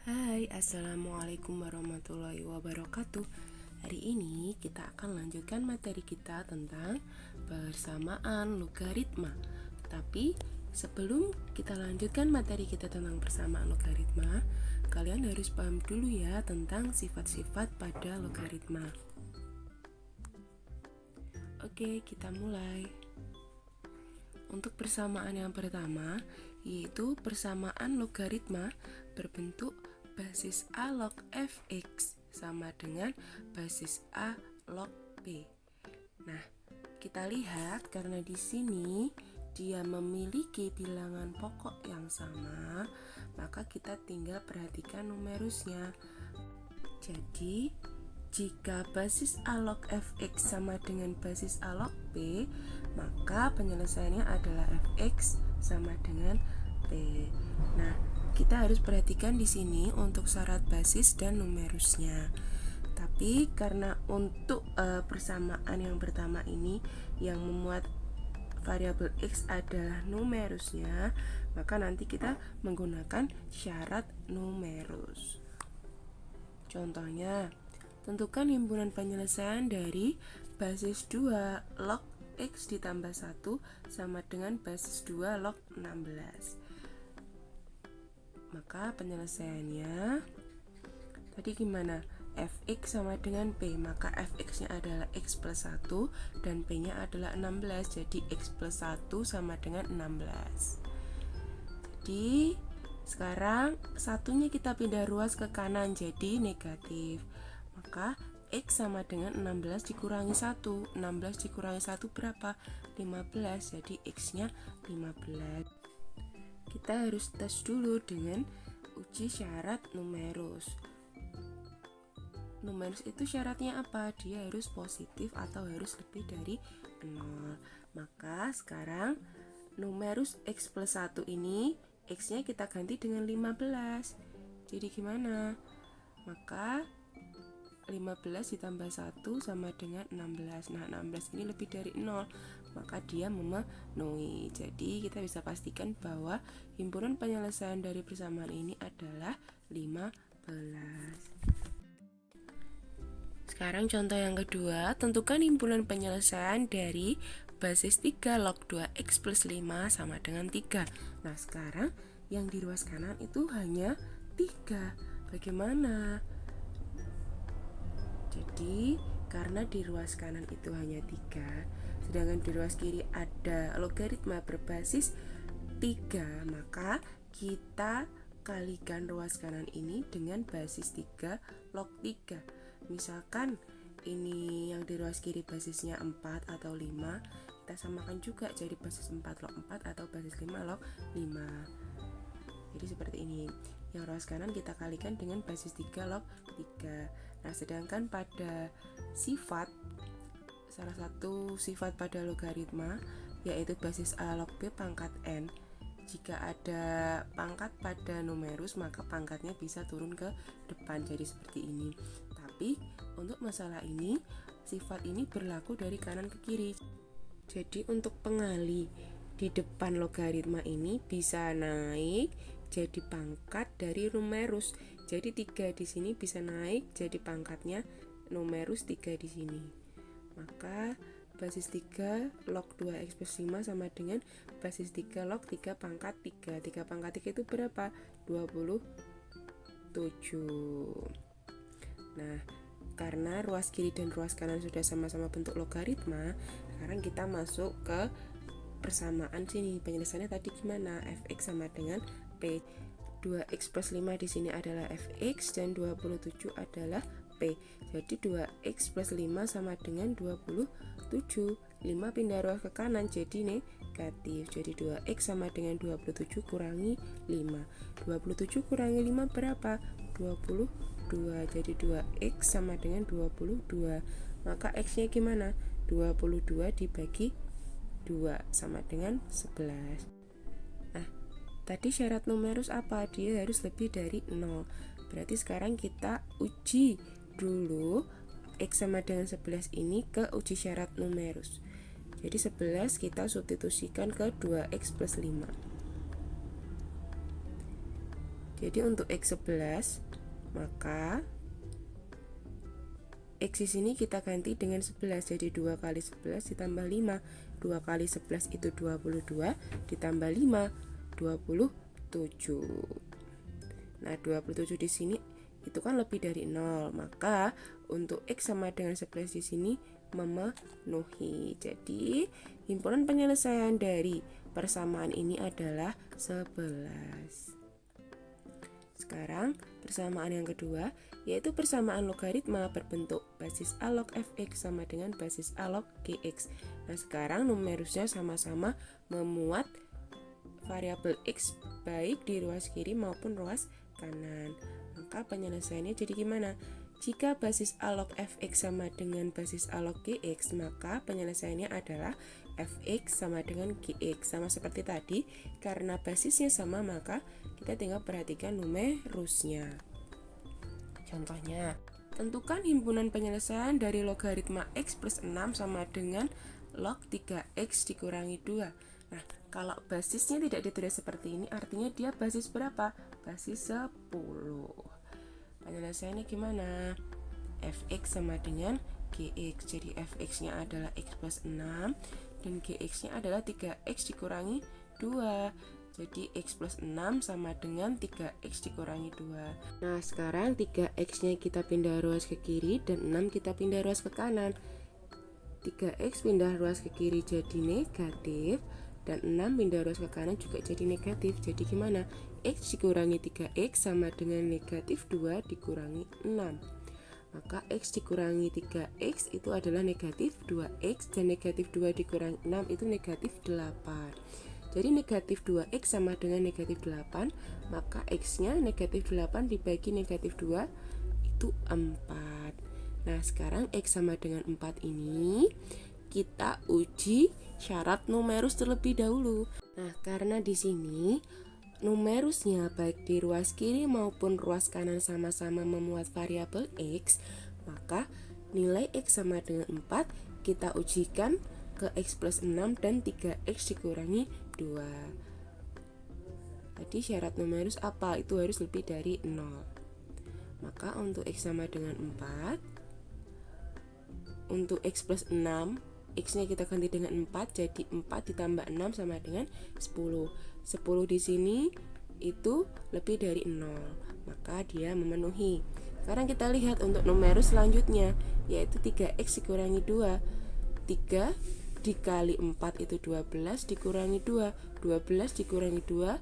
Hai, assalamualaikum warahmatullahi wabarakatuh. Hari ini kita akan lanjutkan materi kita tentang persamaan logaritma. Tapi sebelum kita lanjutkan materi kita tentang persamaan logaritma, kalian harus paham dulu ya tentang sifat-sifat pada logaritma. Oke, kita mulai. Untuk persamaan yang pertama, yaitu persamaan logaritma berbentuk basis A log fx sama dengan basis A log b. Nah, kita lihat karena di sini dia memiliki bilangan pokok yang sama, maka kita tinggal perhatikan numerusnya. Jadi, jika basis A log fx sama dengan basis A log b, maka penyelesaiannya adalah fx sama dengan p. Nah, kita harus perhatikan di sini untuk syarat basis dan numerusnya. Tapi karena untuk persamaan yang pertama ini yang memuat variabel x adalah numerusnya, maka nanti kita menggunakan syarat numerus. Contohnya, tentukan himpunan penyelesaian dari basis 2 log x ditambah 1 sama dengan basis 2 log 16. Maka penyelesaiannya tadi gimana? Fx sama dengan P, maka Fx nya adalah X plus 1 dan P nya adalah 16, jadi X plus 1 sama dengan 16. Jadi sekarang satunya kita pindah ruas ke kanan jadi negatif, maka X sama dengan 16 dikurangi 1, 16 dikurangi 1 berapa? 15, jadi X nya 15. Kita harus tes dulu dengan uji syarat numerus. Numerus itu syaratnya apa? Dia harus positif atau harus lebih dari 0. Maka sekarang numerus X plus 1 ini X nya kita ganti dengan 15. Jadi gimana? Maka 15 ditambah 1 sama dengan 16. Nah, 16 ini lebih dari 0, maka dia memenuhi. Jadi kita bisa pastikan bahwa himpunan penyelesaian dari persamaan ini adalah 15. Sekarang contoh yang kedua, tentukan himpunan penyelesaian dari basis 3 log 2x plus 5 sama dengan 3. Nah, sekarang yang di ruas kanan itu hanya 3. Bagaimana? Jadi, karena di ruas kanan itu hanya 3, sedangkan di ruas kiri ada logaritma berbasis 3, maka kita kalikan ruas kanan ini dengan basis 3 log 3. Misalkan ini yang di ruas kiri basisnya 4 atau 5, kita samakan juga jadi basis 4 log 4 atau basis 5 log 5. Jadi seperti ini. Yang ruas kanan kita kalikan dengan basis 3 log 3. Nah, sedangkan pada sifat, salah satu sifat pada logaritma yaitu basis A log B pangkat n. Jika ada pangkat pada numerus, maka pangkatnya bisa turun ke depan, jadi seperti ini. Tapi untuk masalah ini, sifat ini berlaku dari kanan ke kiri. Jadi untuk pengali di depan logaritma ini bisa naik jadi pangkat dari numerus. Jadi 3 di sini bisa naik jadi pangkatnya numerus 3 di sini. Maka basis 3 log 2x plus 5 sama dengan basis 3 log 3 pangkat 3. 3 pangkat 3 itu berapa? 27. Nah, karena ruas kiri dan ruas kanan sudah sama-sama bentuk logaritma, sekarang kita masuk ke persamaan sini. Penyelesaiannya tadi gimana? Fx sama dengan P. 2x plus 5 di sini adalah fx dan 27 adalah P. Jadi 2x plus 5 sama dengan 27. 5 pindah ruas ke kanan jadi negatif. Jadi 2x sama dengan 27 kurangi 5. 27 kurangi 5 berapa? 22. Jadi 2x sama dengan 22. Maka x-nya gimana? 22 dibagi 2 sama dengan 11. Nah, tadi syarat numerus apa? Dia harus lebih dari 0. Berarti sekarang kita uji dulu x sama dengan 11 ini ke uji syarat numerus. Jadi 11 kita substitusikan ke 2x plus 5. Jadi untuk X11, maka X di sini kita ganti dengan 11. Jadi 2 kali 11 ditambah 5. 2 kali 11 itu 22, ditambah 5, 27. Nah, 27 di sini itu kan lebih dari 0. Maka untuk X sama dengan 11 di sini memenuhi. Jadi, himpunan penyelesaian dari persamaan ini adalah 11. Sekarang persamaan yang kedua, yaitu persamaan logaritma berbentuk basis A log fx sama dengan basis A log gx. Nah, sekarang numerusnya sama-sama memuat variabel x baik di ruas kiri maupun ruas kanan. Maka penyelesaiannya jadi gimana? Jika basis A log fx sama dengan basis A log gx, maka penyelesaiannya adalah fx sama dengan gx. Sama seperti tadi, karena basisnya sama maka kita tinggal perhatikan numerusnya. Contohnya, tentukan himpunan penyelesaian dari logaritma x plus 6 sama dengan log 3x dikurangi 2. Nah, kalau basisnya tidak ditulis seperti ini, artinya dia basis berapa? Basis 10. Penyelesaiannya gimana? Fx sama dengan gx. Jadi fx-nya adalah x plus 6 dan gx-nya adalah 3x dikurangi 2. Jadi x plus 6 sama dengan 3x dikurangi 2. Nah, sekarang 3x-nya kita pindah ruas ke kiri dan 6 kita pindah ruas ke kanan. 3x pindah ruas ke kiri jadi negatif dan 6 pindah ruas ke kanan juga jadi negatif. Jadi gimana? X dikurangi 3x sama dengan negatif 2 dikurangi 6. Maka x dikurangi 3x itu adalah negatif 2x dan negatif 2 dikurangi 6 itu negatif 8. Jadi negatif 2x sama dengan negatif 8, maka x-nya negatif 8 dibagi negatif 2 itu 4. Nah, sekarang x sama dengan 4 ini kita uji syarat numerus terlebih dahulu. Nah, karena di sini numerusnya baik di ruas kiri maupun ruas kanan sama-sama memuat variabel x, maka nilai x sama dengan 4 kita ujikan ke x plus 6 dan 3x dikurangi 2. Tadi syarat numerus apa? Itu harus lebih dari 0. Maka untuk x sama dengan 4, untuk x plus 6, x-nya kita ganti dengan 4, jadi 4 ditambah 6 sama dengan 10. 10 di sini itu lebih dari 0, maka dia memenuhi. Sekarang kita lihat untuk numerus selanjutnya, yaitu 3x dikurangi 2. 3 dikali 4 itu 12 dikurangi 2. 12 dikurangi 2,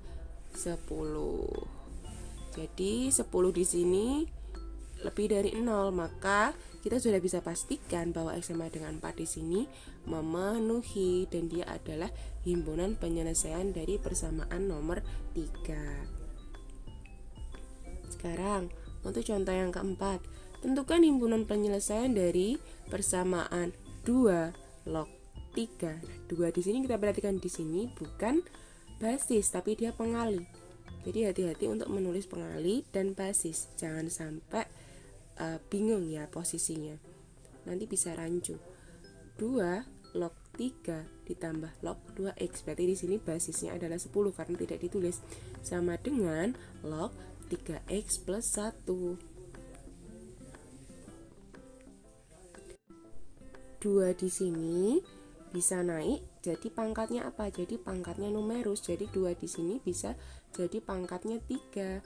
10. Jadi 10 di sini lebih dari 0, maka kita sudah bisa pastikan bahwa x sama dengan 4 di sini memenuhi dan dia adalah himpunan penyelesaian dari persamaan nomor 3. Sekarang untuk contoh yang keempat, tentukan himpunan penyelesaian dari persamaan 2 log 3. 2 di sini kita perhatikan di sini bukan basis tapi dia pengali. Jadi hati-hati untuk menulis pengali dan basis. Jangan sampai bingung ya posisinya. Nanti bisa rancu. 2 log 3 ditambah log 2x. Berarti di sini basisnya adalah 10 karena tidak ditulis. Sama dengan log 3x plus 1. 2 di sini bisa naik jadi pangkatnya apa? Jadi pangkatnya numerus. Jadi 2 di sini bisa jadi pangkatnya 3.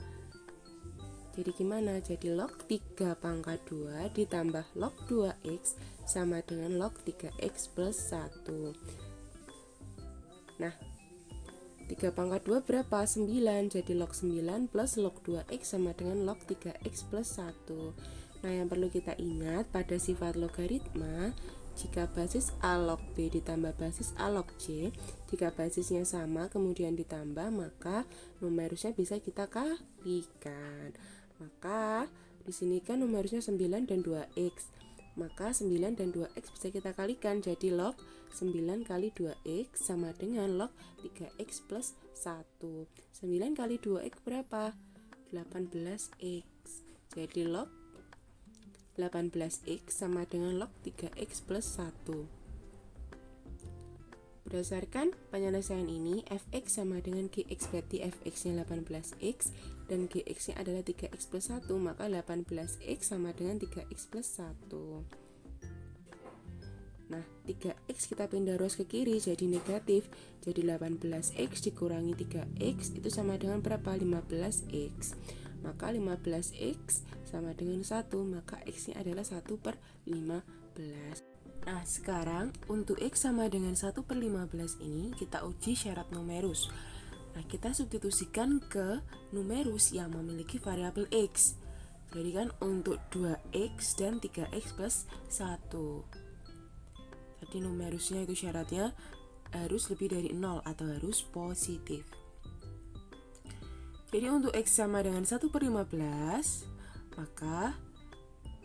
Jadi gimana? Jadi log 3 pangkat 2 ditambah log 2x sama dengan log 3x plus 1. Nah, 3 pangkat 2 berapa? 9. Jadi log 9 plus log 2x sama dengan log 3x plus 1. Nah, yang perlu kita ingat pada sifat logaritma, jika basis A log B ditambah basis A log C, jika basisnya sama kemudian ditambah, maka numerusnya bisa kita kalikan. Maka di sini kan numerusnya 9 dan 2x. Maka 9 dan 2x bisa kita kalikan, jadi log 9 kali 2x sama dengan log 3x plus 1. 9 kali 2x berapa? 18x. Jadi log 18x sama dengan log 3x plus 1. Berdasarkan penyelesaian ini, fx sama dengan gx, berarti fx-nya 18x, dan Gx nya adalah 3x plus 1, maka 18x sama dengan 3x plus 1. Nah, 3x kita pindah ruas ke kiri jadi negatif. Jadi 18x dikurangi 3x itu sama dengan berapa? 15x. Maka 15x sama dengan 1, maka x-nya adalah 1/15. Nah, sekarang untuk x sama dengan 1/15 ini kita uji syarat numerus. Nah, kita substitusikan ke numerus yang memiliki variabel x. Jadi kan untuk 2x dan 3x plus 1. Jadi numerusnya itu syaratnya harus lebih dari 0 atau harus positif. Jadi untuk x sama dengan 1/15, maka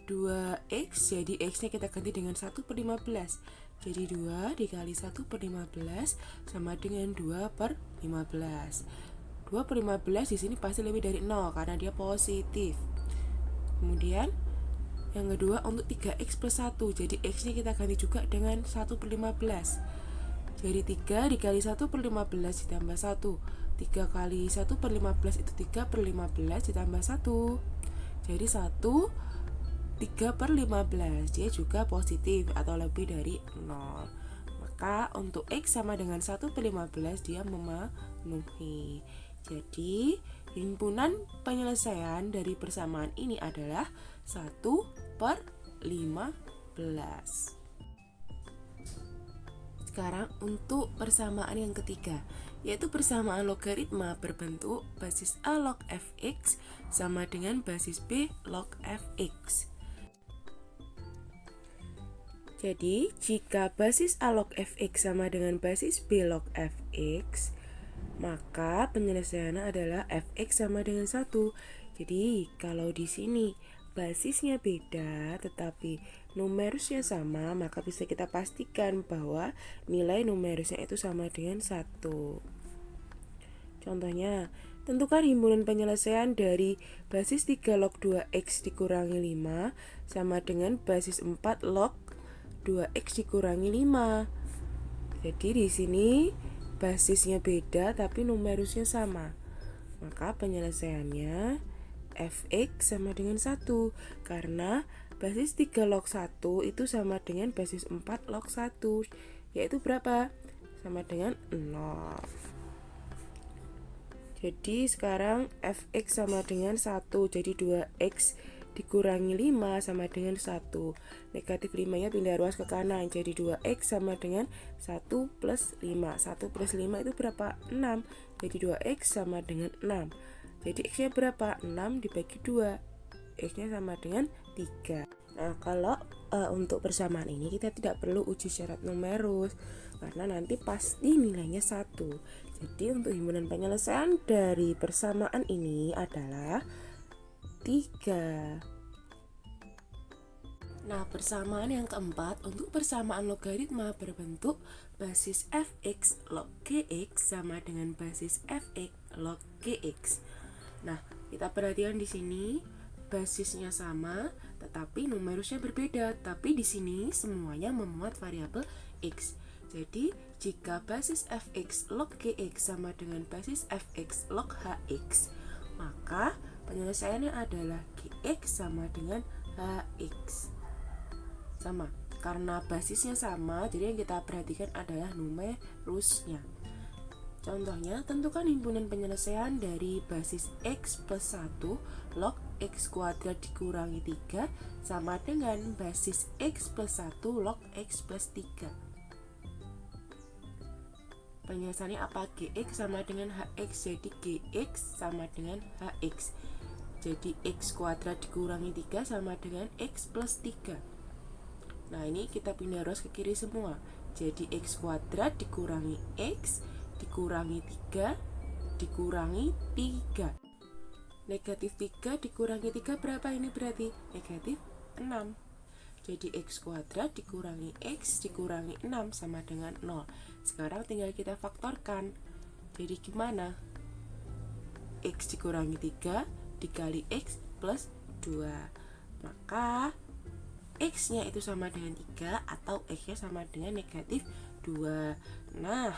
2x, jadi x nya kita ganti dengan 1/15. Jadi 2 dikali 1/15 sama dengan 2/15. 2/15 di sini pasti lebih dari 0 karena dia positif. Kemudian yang kedua untuk 3x plus 1, jadi x nya kita ganti juga dengan 1/15. Jadi 3 dikali 1/15 ditambah 1. 3 kali 1/15 itu 3/15 ditambah 1. Jadi 1 3/15, dia juga positif atau lebih dari 0. Maka untuk x sama dengan 1/15 dia memenuhi. Jadi himpunan penyelesaian dari persamaan ini adalah 1/15. Sekarang untuk persamaan yang ketiga, yaitu persamaan logaritma berbentuk basis A log fx sama dengan basis B log fx. Jadi jika basis A log fx sama dengan basis B log fx, maka penyelesaiannya adalah fx sama dengan 1. Jadi kalau di sini basisnya beda tetapi numerusnya sama, maka bisa kita pastikan bahwa nilai numerusnya itu sama dengan 1. Contohnya, tentukan himpunan penyelesaian dari basis 3 log 2x dikurangi 5 sama dengan basis 4 log 2x dikurangi 5. Jadi di sini basisnya beda tapi numerusnya sama. Maka penyelesaiannya fx sama dengan 1 karena basis 3 log 1 itu sama dengan basis 4 log 1, yaitu berapa? Sama dengan 0. Jadi sekarang fx sama dengan 1, jadi 2x dikurangi 5 sama dengan 1. Negatif 5 nya pindah ruas ke kanan, jadi 2x sama dengan 1 plus 5. 1 plus 5 itu berapa? 6. Jadi 2x sama dengan 6. Jadi x nya berapa? 6 dibagi 2, x nya sama dengan 3. Nah, kalau untuk persamaan ini kita tidak perlu uji syarat numerus karena nanti pasti nilainya 1. Jadi untuk himpunan penyelesaian dari persamaan ini adalah 3. Nah, persamaan yang keempat untuk persamaan logaritma berbentuk basis fx log gx sama dengan basis fx log gx. Nah, kita perhatikan di sini basisnya sama, tetapi numerusnya berbeda. Tapi di sini semuanya memuat variabel x. Jadi, jika basis fx log gx sama dengan basis fx log hx, maka penyelesaiannya adalah gx sama dengan hx. Sama, karena basisnya sama, jadi yang kita perhatikan adalah numerusnya. Contohnya, tentukan himpunan penyelesaian dari basis x plus 1 log x kuadrat dikurangi 3 sama dengan basis x plus 1 log x plus 3. Penyelesaiannya apa? Gx sama dengan hx, jadi gx sama dengan hx. Jadi x kuadrat dikurangi 3 sama dengan x plus 3. Nah, ini kita pindah ruas ke kiri semua. Jadi x kuadrat dikurangi x dikurangi 3 dikurangi 3. Negatif 3 dikurangi 3 berapa ini berarti? Negatif 6. Jadi x kuadrat dikurangi x dikurangi 6 sama dengan 0. Sekarang tinggal kita faktorkan. Jadi gimana? X dikurangi 3 dikali x plus 2. Maka x nya itu sama dengan 3 atau x nya sama dengan negatif 2. Nah,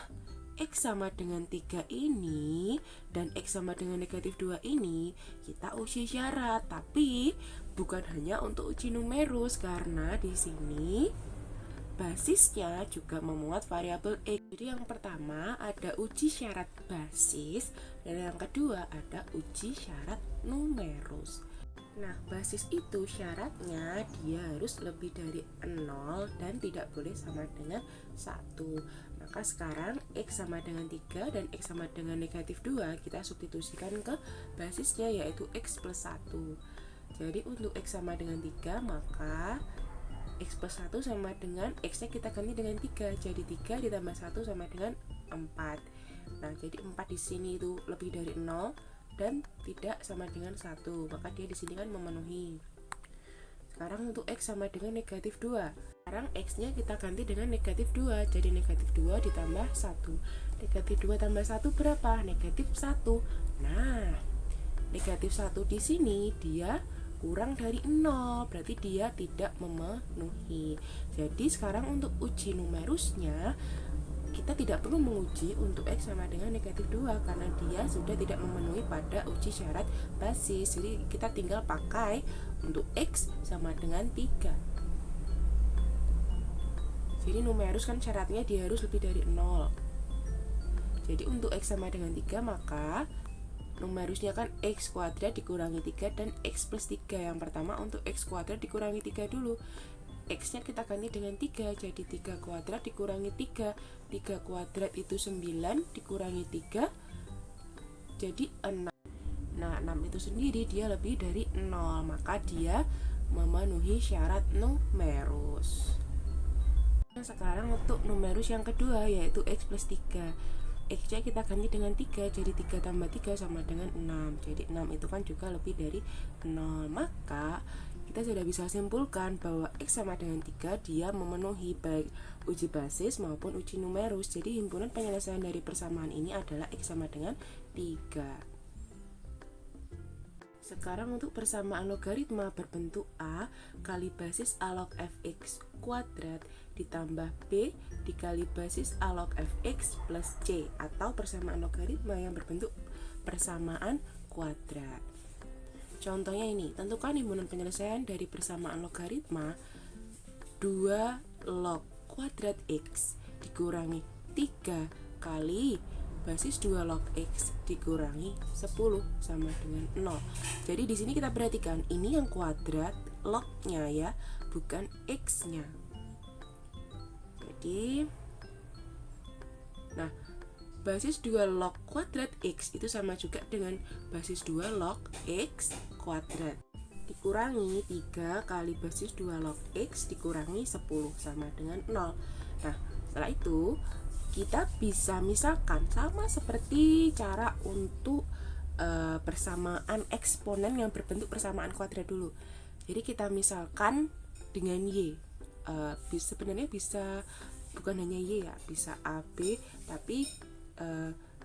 X sama dengan 3 ini dan X sama dengan negatif 2 ini kita uji syarat, tapi bukan hanya untuk uji numerus karena di sini basisnya juga memuat variabel X. Jadi yang pertama ada uji syarat basis dan yang kedua ada uji syarat numerus. Nah, basis itu syaratnya dia harus lebih dari 0 dan tidak boleh sama dengan 1. Maka sekarang X sama dengan 3 dan X sama dengan negatif 2 kita substitusikan ke basisnya yaitu X plus 1. Jadi untuk X sama dengan 3 maka X plus 1 sama dengan X nya kita ganti dengan 3. Jadi 3 ditambah 1 sama dengan 4. Nah, jadi 4 di sini itu lebih dari 0 dan tidak sama dengan 1, maka dia di sini kan memenuhi. Sekarang untuk X sama dengan negatif 2. Sekarang X nya kita ganti dengan negatif 2. Jadi negatif 2 ditambah 1. Negatif 2 tambah 1 berapa? Negatif 1. Nah, negatif 1 di sini dia kurang dari 0, berarti dia tidak memenuhi. Jadi sekarang untuk uji numerusnya kita tidak perlu menguji untuk X sama dengan negatif 2 karena dia sudah tidak memenuhi pada uji syarat basis. Jadi kita tinggal pakai untuk X sama dengan 3. Jadi numerus kan syaratnya dia harus lebih dari 0. Jadi untuk X sama dengan 3 maka numerusnya kan X kuadrat dikurangi 3 dan X plus 3. Yang pertama untuk X kuadrat dikurangi 3 dulu. X nya kita ganti dengan 3, jadi 3 kuadrat dikurangi 3. 3 kuadrat itu 9 dikurangi 3 jadi 6. Nah, 6 itu sendiri dia lebih dari 0, maka dia memenuhi syarat numerus. Nah, sekarang untuk numerus yang kedua yaitu X plus 3. X nya kita ganti dengan 3, jadi 3 tambah 3 sama dengan 6. Jadi 6 itu kan juga lebih dari 0, maka kita sudah bisa simpulkan bahwa X sama dengan 3 dia memenuhi baik uji basis maupun uji numerus. Jadi himpunan penyelesaian dari persamaan ini adalah X sama dengan 3. Sekarang untuk persamaan logaritma berbentuk A kali basis A log fx kuadrat ditambah B dikali basis A log fx plus C, atau persamaan logaritma yang berbentuk persamaan kuadrat. Contohnya ini, tentukan himpunan penyelesaian dari persamaan logaritma 2 log kuadrat X dikurangi 3 kali basis 2 log X dikurangi 10 sama dengan 0. Jadi di sini kita perhatikan, ini yang kuadrat lognya ya, bukan X-nya. Jadi, nah, basis 2 log kuadrat X itu sama juga dengan basis 2 log X kuadrat dikurangi 3 kali basis 2 log X dikurangi 10 sama dengan 0. Nah, setelah itu kita bisa misalkan sama seperti cara untuk persamaan eksponen yang berbentuk persamaan kuadrat dulu. Jadi kita misalkan dengan Y. Sebenarnya bisa bukan hanya Y ya, bisa AB, tapi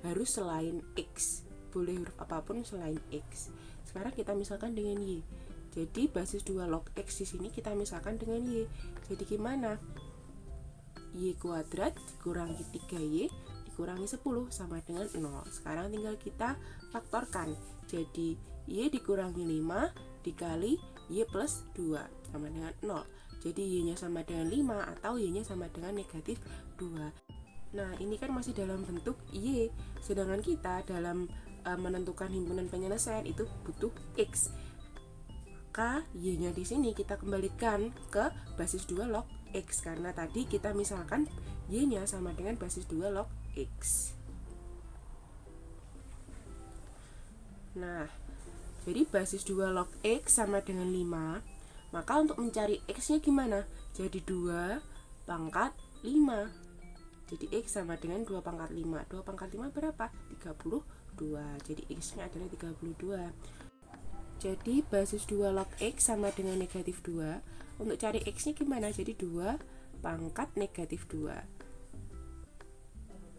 harus selain X, boleh huruf apapun selain X. Sekarang kita misalkan dengan Y. Jadi basis 2 log X di sini kita misalkan dengan Y. Jadi gimana? Y kuadrat dikurangi 3Y dikurangi 10 sama dengan 0. Sekarang tinggal kita faktorkan. Jadi Y dikurangi 5 dikali Y plus 2 sama dengan 0. Jadi Y nya sama dengan 5 atau Y nya sama dengan negatif 2. Nah, ini kan masih dalam bentuk Y, sedangkan kita dalam menentukan himpunan penyelesaian itu butuh X. Maka Y-nya di sini kita kembalikan ke basis 2 log X karena tadi kita misalkan Y-nya sama dengan basis 2 log X. Nah, jadi basis 2 log X sama dengan 5. Maka untuk mencari X-nya gimana? Jadi 2 pangkat 5. Jadi X sama dengan 2 pangkat 5. 2 pangkat 5 berapa? 32. Jadi X-nya adalah 32. Jadi basis 2 log X sama dengan negatif 2. Untuk cari X-nya gimana? Jadi 2 pangkat negatif 2.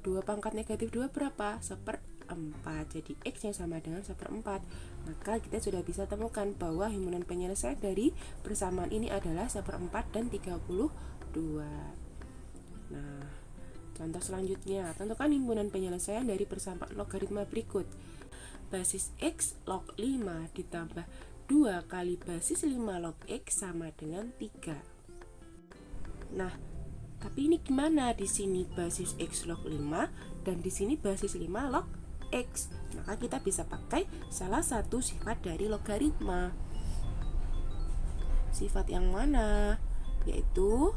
2 pangkat negatif 2 berapa? 1/4. Jadi X-nya sama dengan 1/4. Maka kita sudah bisa temukan bahwa himpunan penyelesaian dari persamaan ini adalah 1/4 dan 32. Nah, Contoh selanjutnya, tentukan himpunan penyelesaian dari persamaan logaritma berikut. Basis X log 5 ditambah 2 kali basis 5 log X sama dengan 3. Nah, tapi ini gimana? Di sini basis X log 5 dan di sini basis 5 log X. Maka kita bisa pakai salah satu sifat dari logaritma. Sifat yang mana? Yaitu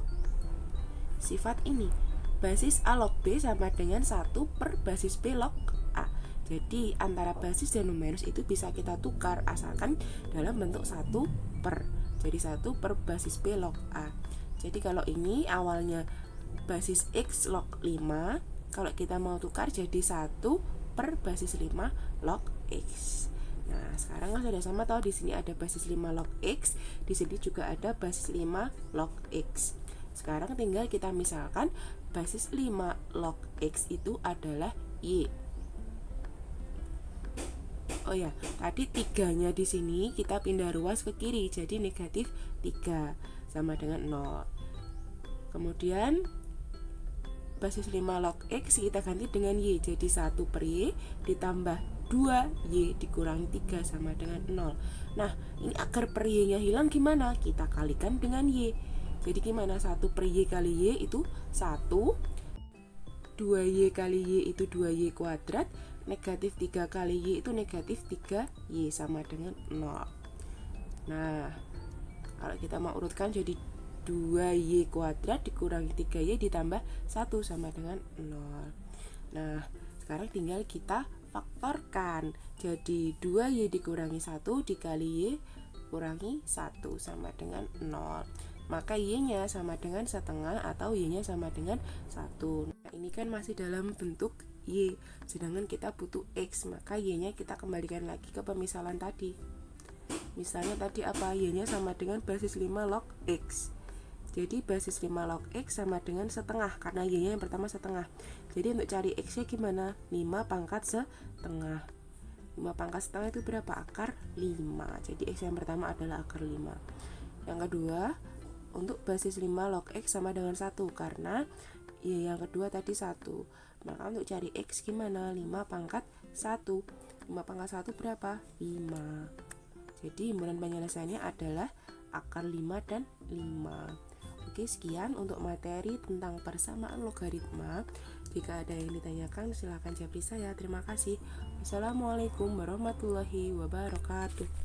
sifat ini. Basis A log B sama dengan 1 per basis B log A. Jadi antara basis dan numerus itu bisa kita tukar asalkan dalam bentuk 1 per. Jadi 1 per basis B log A. Jadi kalau ini awalnya basis X log 5, kalau kita mau tukar jadi 1 per basis 5 log X. Nah, sekarang kan sudah sama tahu di sini ada basis 5 log X, di sini juga ada basis 5 log X. Sekarang tinggal kita misalkan basis 5 log X itu adalah Y. Oh ya, tadi 3-nya di sini kita pindah ruas ke kiri, jadi negatif 3 sama dengan 0. Kemudian basis 5 log X kita ganti dengan Y, jadi 1 per Y ditambah 2Y dikurangi 3 sama dengan 0. Nah, ini agar per Y-nya hilang gimana? Kita kalikan dengan Y. Jadi gimana? 1 per Y kali Y itu 1, 2Y kali Y itu 2Y kuadrat, negatif 3 kali Y itu negatif 3Y sama dengan 0. Nah, kalau kita mau urutkan jadi 2Y kuadrat dikurangi 3Y ditambah 1 sama dengan 0. Nah, sekarang tinggal kita faktorkan. Jadi 2Y dikurangi 1 dikali Y kurangi 1 sama dengan 0. Maka Y-nya sama dengan setengah atau Y-nya sama dengan 1. Nah, ini kan masih dalam bentuk Y, sedangkan kita butuh X, maka Y-nya kita kembalikan lagi ke pemisalan tadi. Misalnya tadi apa? Y-nya sama dengan basis 5 log X. Jadi basis 5 log X sama dengan setengah, karena Y-nya yang pertama setengah. Jadi untuk cari X-nya gimana? 5 pangkat setengah. 5 pangkat setengah itu berapa? Akar 5. Jadi X yang pertama adalah akar 5. Yang kedua, untuk basis 5 log X sama dengan 1, karena Y yang kedua tadi 1. Maka untuk cari X gimana? 5 pangkat 1. 5 pangkat 1 berapa? 5. Jadi himpunan penyelesaiannya adalah akar 5 dan 5. Oke, sekian untuk materi tentang persamaan logaritma. Jika ada yang ditanyakan silahkan japri saya. Terima kasih. Wassalamualaikum warahmatullahi wabarakatuh.